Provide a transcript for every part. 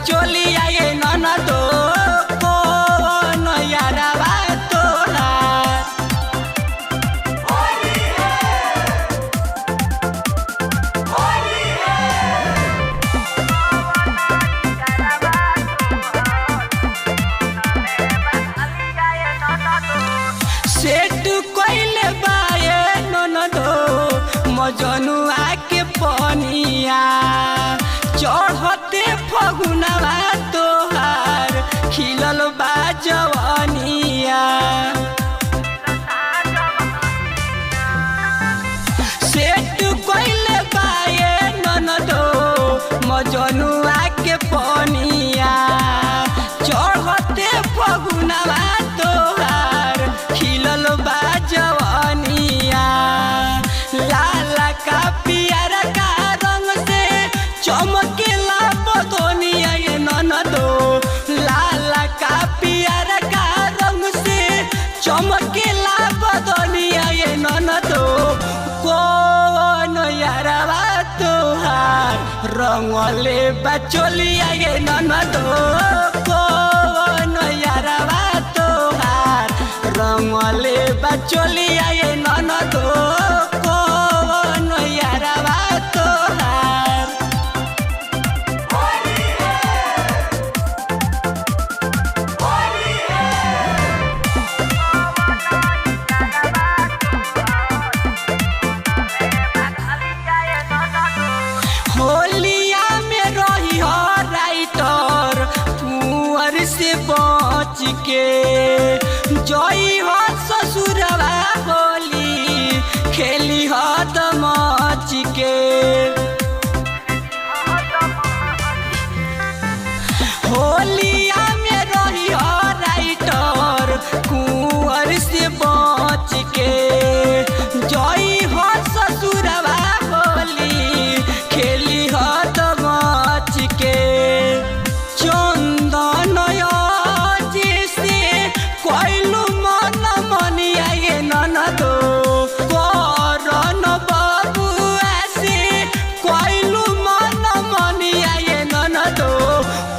बचोलिया ये ननदो कौन यारवा तोहार। सेट कइले बाए ननदो मजनुआ के पनिया चढ़ते फगुनवा तोहार खिलल बा जवनिया। सेट कइले बाए ननदो मजनुआ के पनिया चढ़ते फगुनवा तोहार खिलल बा जवनिया। लाल का पियर का रंग से चमकेला बदनिया ये ननदो। लाल का पियर का रंग से चमकेला बदनिया ये ननदो कौन यारवा तोहार रंगले बचोलिया ये ननदो कौन यारवा तोहार रंगले बचोलिया ये ननदो कौन यारवा तोहार। होलिया में रही हो राइटर कुंवर से बच के जई हो ससुरवा होली खेली हो दमच के। होलिया में रही हो राइटर कुंवर से बच के जई हो ससुरवा होली खेली हो दमच के। चंदन जैसे कोइलू मन मनिया ये ननदो करन बबुआ से कोइलू मन मनिया ये ननदो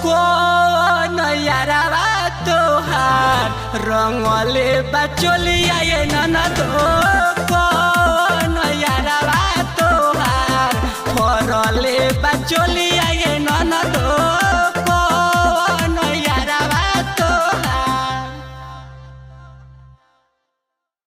कौन यारवा तोहार रंगले बचोलिया ये ननदो कौन यारवा तोहार फरले बचोलिया।